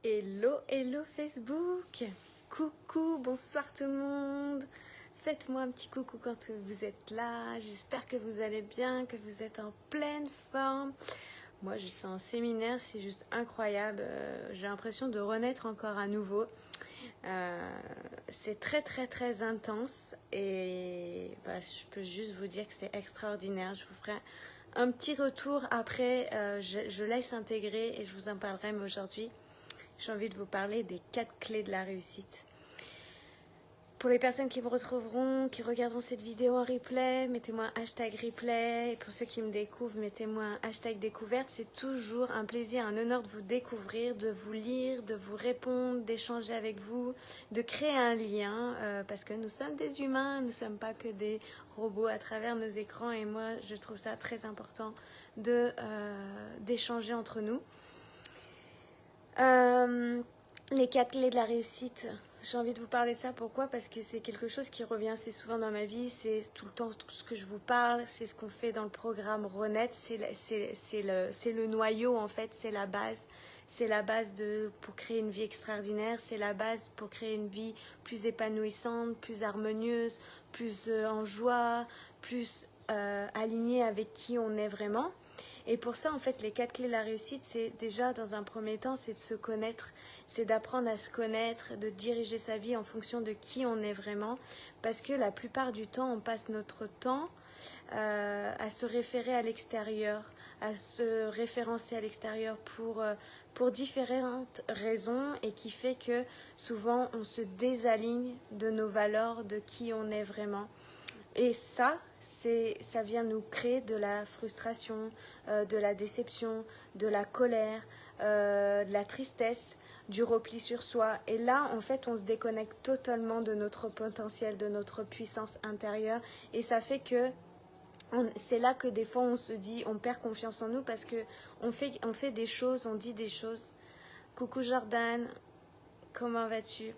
Hello, hello Facebook. Coucou, bonsoir tout le monde. Faites-moi un petit coucou quand vous êtes là. J'espère que vous allez bien, que vous êtes en pleine forme. Moi, je suis en séminaire, c'est juste incroyable. J'ai l'impression de renaître encore à nouveau. C'est très, très, très intense. Et je peux juste vous dire que c'est extraordinaire. Je vous ferai un petit retour après. Je laisse intégrer et je vous en parlerai. Mais aujourd'hui, j'ai envie de vous parler des 4 clés de la réussite. Pour les personnes qui me retrouveront, qui regarderont cette vidéo en replay, mettez-moi un hashtag replay. Et pour ceux qui me découvrent, mettez-moi un hashtag découverte. C'est toujours un plaisir, un honneur de vous découvrir, de vous lire, de vous répondre, d'échanger avec vous, de créer un lien. Parce que nous sommes des humains, nous ne sommes pas que des robots à travers nos écrans. Et moi, je trouve ça très important d'échanger entre nous. Les 4 clés de la réussite. J'ai envie de vous parler de ça. Pourquoi? Parce que c'est quelque chose qui revient assez souvent dans ma vie. C'est tout le temps tout ce que je vous parle. C'est ce qu'on fait dans le programme Renaître. C'est le noyau en fait. C'est la base. C'est la base pour créer une vie extraordinaire. C'est la base pour créer une vie plus épanouissante, plus harmonieuse, plus en joie, plus alignée avec qui on est vraiment. Et pour ça, en fait, les 4 clés de la réussite, c'est déjà, dans un premier temps, c'est de se connaître, c'est d'apprendre à se connaître, de diriger sa vie en fonction de qui on est vraiment. Parce que la plupart du temps, on passe notre temps à se référer à l'extérieur, à se référencer à l'extérieur pour différentes raisons et qui fait que souvent, on se désaligne de nos valeurs, de qui on est vraiment. Et ça vient nous créer de la frustration, de la déception, de la colère, de la tristesse, du repli sur soi. Et là, en fait, on se déconnecte totalement de notre potentiel, de notre puissance intérieure. Et ça fait que c'est là que des fois, on se dit, on perd confiance en nous parce que on fait des choses, on dit des choses. Coucou Jordan, comment vas-tu?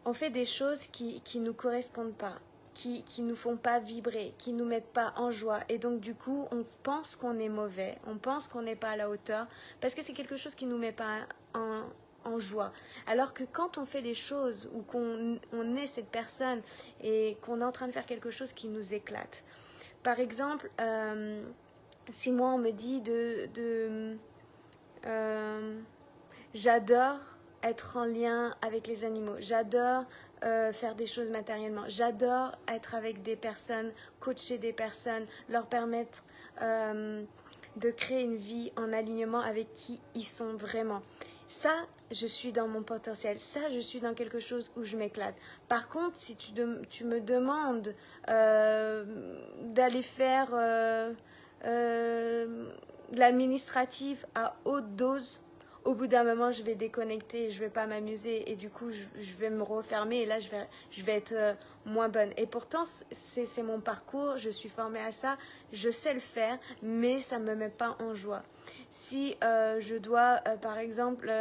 On fait des choses qui nous correspondent pas. Qui nous font pas vibrer, qui nous mettent pas en joie. Et donc du coup, on pense qu'on est mauvais, on pense qu'on n'est pas à la hauteur, parce que c'est quelque chose qui nous met pas en joie. Alors que quand on fait les choses, ou qu'on est cette personne, et qu'on est en train de faire quelque chose qui nous éclate. Par exemple, si moi on me dit j'adore être en lien avec les animaux, j'adore faire des choses matériellement, j'adore être avec des personnes, coacher des personnes, leur permettre de créer une vie en alignement avec qui ils sont vraiment. Ça, je suis dans mon potentiel. Ça, je suis dans quelque chose où je m'éclate. Par contre, si tu me demandes d'aller faire de l'administratif à haute dose, au bout d'un moment, je vais déconnecter et je vais pas m'amuser. Et du coup, je vais me refermer et là, je vais être moins bonne. Et pourtant, c'est mon parcours, je suis formée à ça, je sais le faire, mais ça me met pas en joie. Si je dois, par exemple,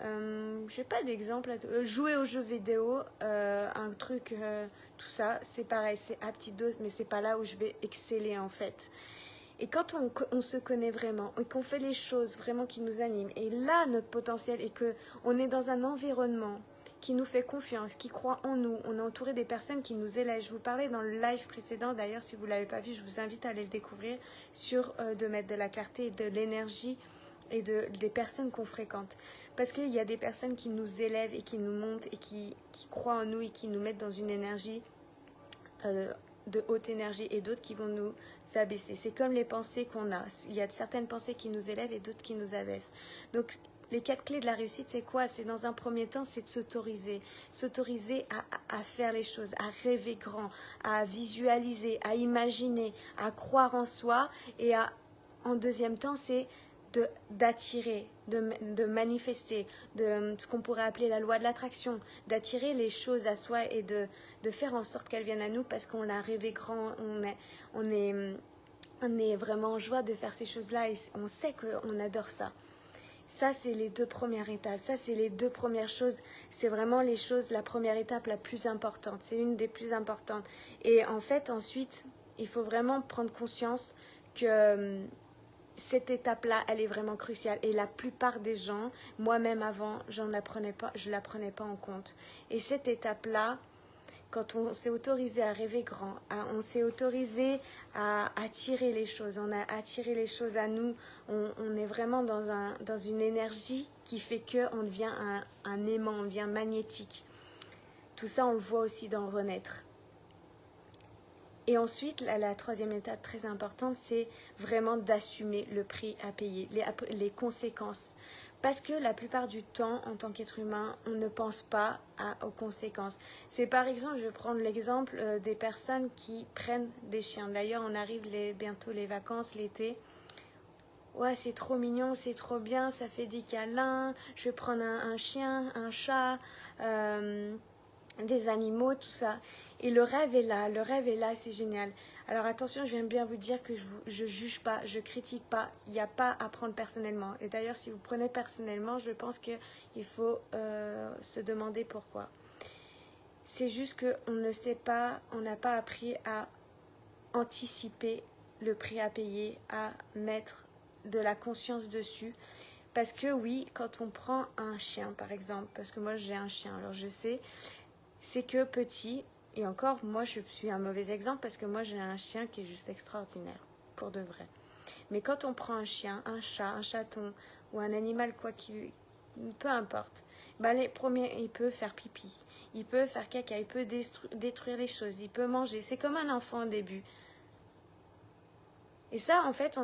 j'ai pas d'exemple, jouer aux jeux vidéo, un truc, tout ça, c'est pareil, c'est à petite dose, mais c'est pas là où je vais exceller en fait. Et quand on se connaît vraiment et qu'on fait les choses vraiment qui nous animent, et là notre potentiel est qu'on est dans un environnement qui nous fait confiance, qui croit en nous, on est entouré des personnes qui nous élèvent. Je vous parlais dans le live précédent, d'ailleurs si vous ne l'avez pas vu, je vous invite à aller le découvrir, sur de mettre de la clarté et de l'énergie et des personnes qu'on fréquente. Parce qu'il y a des personnes qui nous élèvent et qui nous montent et qui croient en nous et qui nous mettent dans une énergie de haute énergie et d'autres qui vont nous abaisser. C'est comme les pensées qu'on a. Il y a certaines pensées qui nous élèvent et d'autres qui nous abaissent. Donc, les 4 clés de la réussite, c'est quoi? C'est dans un premier temps, c'est de s'autoriser. S'autoriser à faire les choses, à rêver grand, à visualiser, à imaginer, à croire en soi. Et en deuxième temps, c'est d'attirer, de manifester, de ce qu'on pourrait appeler la loi de l'attraction, d'attirer les choses à soi et de faire en sorte qu'elles viennent à nous parce qu'on a rêvé grand, on est vraiment en joie de faire ces choses-là et on sait qu'on adore ça. Ça, c'est les 2 premières étapes. Ça, c'est les 2 premières choses. C'est vraiment les choses, la première étape la plus importante. C'est une des plus importantes. Et en fait, ensuite, il faut vraiment prendre conscience que cette étape-là, elle est vraiment cruciale. Et la plupart des gens, moi-même avant, je ne la prenais pas en compte. Et cette étape-là, quand on s'est autorisé à rêver grand, on s'est autorisé à attirer les choses, on a attiré les choses à nous, on est vraiment dans une énergie qui fait qu'on devient un aimant, on devient magnétique. Tout ça, on le voit aussi dans Renaître. Et ensuite, la troisième étape très importante, c'est vraiment d'assumer le prix à payer, les conséquences. Parce que la plupart du temps, en tant qu'être humain, on ne pense pas aux conséquences. C'est par exemple, je vais prendre l'exemple des personnes qui prennent des chiens. D'ailleurs, on arrive bientôt les vacances, l'été. Ouais, c'est trop mignon, c'est trop bien, ça fait des câlins. Je vais prendre un chien, un chat, des animaux, tout ça. Et le rêve est là, c'est génial. Alors attention, je viens bien vous dire que je juge pas, je critique pas, il n'y a pas à prendre personnellement. Et d'ailleurs, si vous prenez personnellement, je pense qu'il faut se demander pourquoi. C'est juste qu'on ne sait pas, on n'a pas appris à anticiper le prix à payer, à mettre de la conscience dessus. Parce que oui, quand on prend un chien par exemple, parce que moi j'ai un chien, alors je sais, c'est que petit, et encore moi je suis un mauvais exemple parce que moi j'ai un chien qui est juste extraordinaire, pour de vrai. Mais quand on prend un chien, un chat, un chaton ou un animal peu importe, les premiers, il peut faire pipi, il peut faire caca, il peut détruire les choses, il peut manger, c'est comme un enfant au début. Et ça, en fait,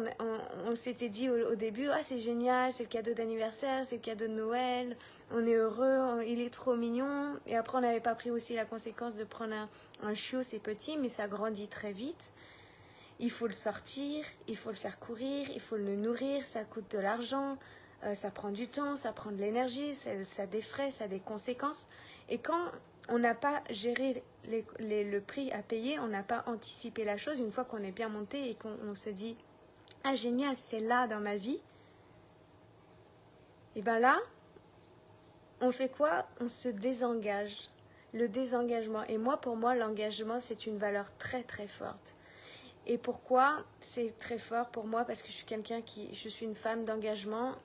on s'était dit au début, ah c'est génial, c'est le cadeau d'anniversaire, c'est le cadeau de Noël, on est heureux, il est trop mignon. Et après, on n'avait pas pris aussi la conséquence de prendre un chiot, c'est petit, mais ça grandit très vite. Il faut le sortir, il faut le faire courir, il faut le nourrir, ça coûte de l'argent, ça prend du temps, ça prend de l'énergie, ça a des frais, ça a des conséquences. Et quand on n'a pas géré le prix à payer, on n'a pas anticipé la chose, une fois qu'on est bien monté et qu'on se dit « Ah génial, c'est là dans ma vie », et bien là, on fait quoi? On se désengage. Le désengagement. Et moi, pour moi, l'engagement, c'est une valeur très très forte. Et pourquoi c'est très fort pour moi? Parce que je suis une femme d'engagement.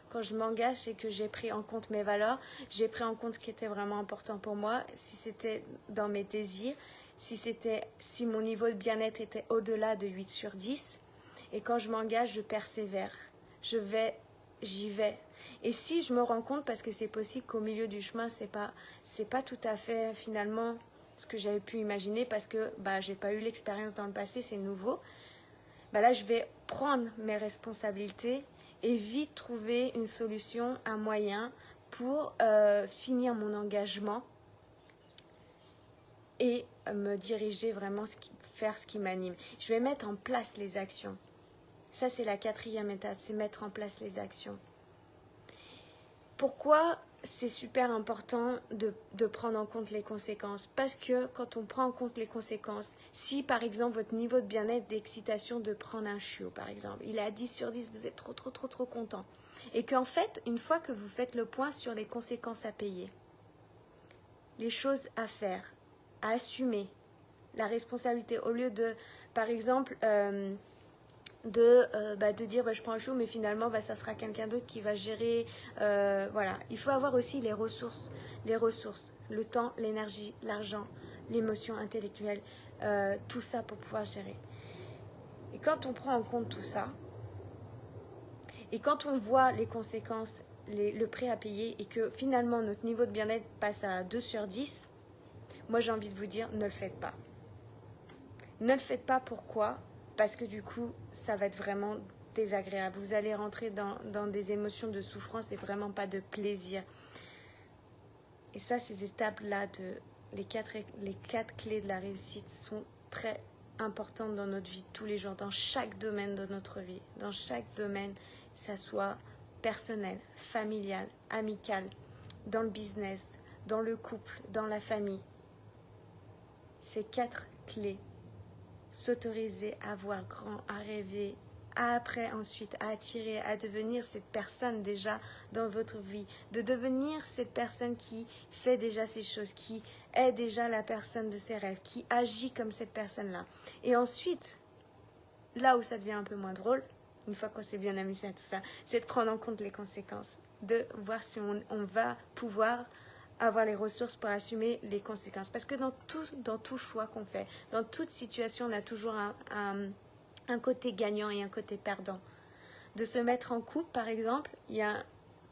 Quand je m'engage, c'est que j'ai pris en compte mes valeurs, j'ai pris en compte ce qui était vraiment important pour moi, si c'était dans mes désirs, si mon niveau de bien-être était au-delà de 8 sur 10. Et quand je m'engage, je persévère. J'y vais. Et si je me rends compte, parce que c'est possible qu'au milieu du chemin, c'est pas tout à fait finalement ce que j'avais pu imaginer parce que j'ai pas eu l'expérience dans le passé, c'est nouveau. Là, je vais prendre mes responsabilités et vite trouver une solution, un moyen pour finir mon engagement et me diriger vraiment, faire ce qui m'anime. Je vais mettre en place les actions. Ça, c'est la quatrième étape, c'est mettre en place les actions. Pourquoi c'est super important de prendre en compte les conséquences? Parce que quand on prend en compte les conséquences, si par exemple votre niveau de bien-être, d'excitation de prendre un chiot par exemple, il est à 10 sur 10, vous êtes trop content. Et qu'en fait, une fois que vous faites le point sur les conséquences à payer, les choses à faire, à assumer, la responsabilité, au lieu de, par exemple... de dire je prends un chiot mais finalement ça sera quelqu'un d'autre qui va gérer, voilà. Il faut avoir aussi les ressources, le temps, l'énergie, l'argent, l'émotion intellectuelle, tout ça pour pouvoir gérer. Et quand on prend en compte tout ça et quand on voit les conséquences, le prix à payer et que finalement notre niveau de bien-être passe à 2 sur 10, moi j'ai envie de vous dire, ne le faites pas. Ne le faites pas, pourquoi? Parce que du coup, ça va être vraiment désagréable. Vous allez rentrer dans des émotions de souffrance et vraiment pas de plaisir. Et ça, ces étapes-là, les quatre clés de la réussite sont très importantes dans notre vie, tous les jours, dans chaque domaine de notre vie. Dans chaque domaine, que ça soit personnel, familial, amical, dans le business, dans le couple, dans la famille. Ces 4 clés. S'autoriser à voir grand, à rêver, ensuite à attirer, à devenir cette personne déjà dans votre vie, de devenir cette personne qui fait déjà ces choses, qui est déjà la personne de ses rêves, qui agit comme cette personne-là. Et ensuite, là où ça devient un peu moins drôle, une fois qu'on s'est bien amusé à tout ça, c'est de prendre en compte les conséquences, de voir si on va pouvoir avoir les ressources pour assumer les conséquences. Parce que dans tout choix qu'on fait, dans toute situation, on a toujours un côté gagnant et un côté perdant. De se mettre en couple, par exemple,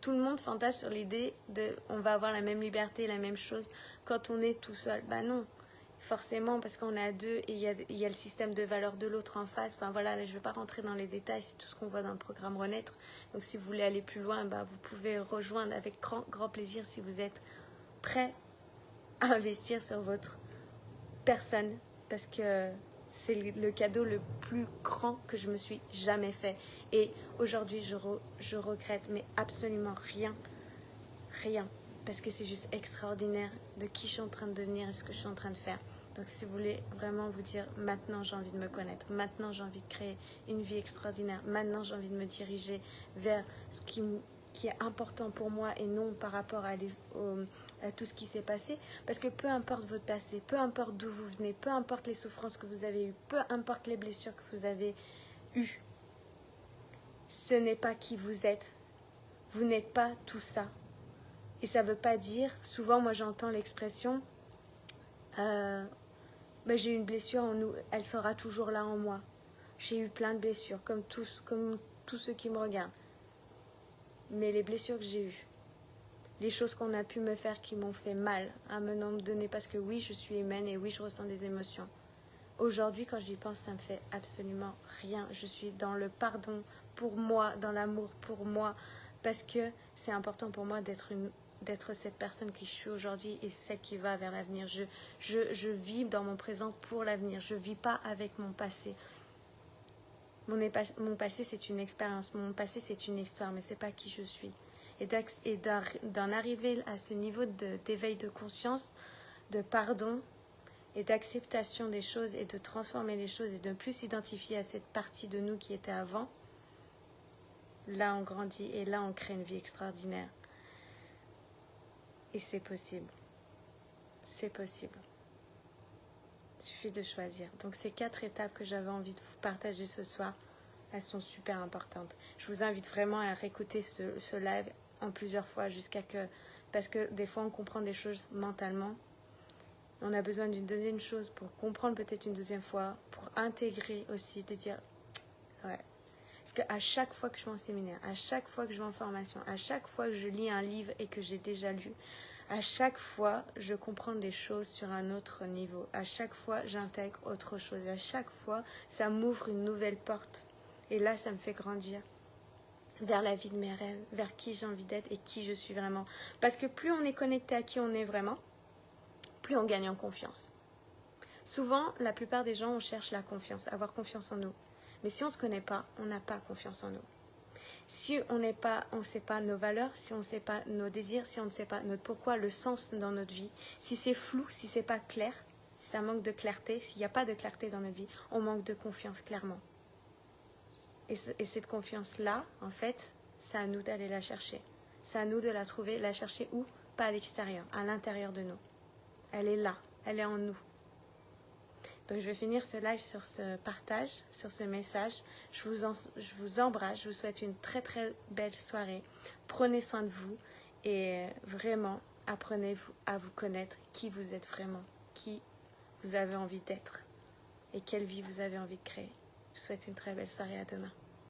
tout le monde fantasme sur l'idée de on va avoir la même liberté, la même chose quand on est tout seul. Ben non, forcément, parce qu'on est à deux et il y a le système de valeurs de l'autre en face. Enfin voilà, là, je ne vais pas rentrer dans les détails, c'est tout ce qu'on voit dans le programme Renaître. Donc si vous voulez aller plus loin, vous pouvez rejoindre avec grand plaisir si vous êtes prêt à investir sur votre personne, parce que c'est le cadeau le plus grand que je me suis jamais fait. Et aujourd'hui, je regrette, mais absolument rien. Parce que c'est juste extraordinaire de qui je suis en train de devenir et ce que je suis en train de faire. Donc si vous voulez vraiment vous dire, maintenant j'ai envie de me connaître, maintenant j'ai envie de créer une vie extraordinaire, maintenant j'ai envie de me diriger vers ce qui est important pour moi et non par rapport à tout ce qui s'est passé. Parce que peu importe votre passé, peu importe d'où vous venez, peu importe les souffrances que vous avez eues, peu importe les blessures que vous avez eues, ce n'est pas qui vous êtes. Vous n'êtes pas tout ça. Et ça ne veut pas dire, souvent moi j'entends l'expression, j'ai eu une blessure en nous, elle sera toujours là en moi. J'ai eu plein de blessures, comme tous ceux qui me regardent. Mais les blessures que j'ai eues, les choses qu'on a pu me faire qui m'ont fait mal à un moment donné, parce que oui, je suis humaine et oui, je ressens des émotions. Aujourd'hui, quand j'y pense, ça me fait absolument rien. Je suis dans le pardon pour moi, dans l'amour pour moi, parce que c'est important pour moi d'être cette personne qui je suis aujourd'hui et celle qui va vers l'avenir. Je vis dans mon présent pour l'avenir. Je ne vis pas avec mon passé. Mon passé, c'est une expérience. Mon passé, c'est une histoire, mais ce n'est pas qui je suis. Et d'en arriver à ce niveau d'éveil de conscience, de pardon et d'acceptation des choses et de transformer les choses et de ne plus s'identifier à cette partie de nous qui était avant, là on grandit et là on crée une vie extraordinaire. Et c'est possible. C'est possible. Il suffit de choisir. Donc ces 4 étapes que j'avais envie de vous partager ce soir, elles sont super importantes. Je vous invite vraiment à réécouter ce live en plusieurs fois parce que des fois on comprend des choses mentalement. On a besoin d'une deuxième chose pour comprendre peut-être une deuxième fois, pour intégrer aussi, de dire ouais. Parce qu'à chaque fois que je vais en séminaire, à chaque fois que je vais en formation, à chaque fois que je lis un livre et que j'ai déjà lu, à chaque fois, je comprends des choses sur un autre niveau. À chaque fois, j'intègre autre chose. À chaque fois, ça m'ouvre une nouvelle porte. Et là, ça me fait grandir vers la vie de mes rêves, vers qui j'ai envie d'être et qui je suis vraiment. Parce que plus on est connecté à qui on est vraiment, plus on gagne en confiance. Souvent, la plupart des gens, on cherche la confiance, avoir confiance en nous. Mais si on ne se connaît pas, on n'a pas confiance en nous. Si on ne sait pas nos valeurs, si on ne sait pas nos désirs, si on ne sait pas notre pourquoi, le sens dans notre vie, si c'est flou, si c'est pas clair, si ça manque de clarté, s'il n'y a pas de clarté dans notre vie, on manque de confiance clairement. Et cette confiance-là, en fait, c'est à nous d'aller la chercher. C'est à nous de la trouver, la chercher où? Pas à l'extérieur, à l'intérieur de nous. Elle est là, elle est en nous. Donc je vais finir ce live sur ce partage, sur ce message. Je vous embrasse, je vous souhaite une très très belle soirée. Prenez soin de vous et vraiment apprenez à vous connaître, qui vous êtes vraiment, qui vous avez envie d'être et quelle vie vous avez envie de créer. Je vous souhaite une très belle soirée, à demain.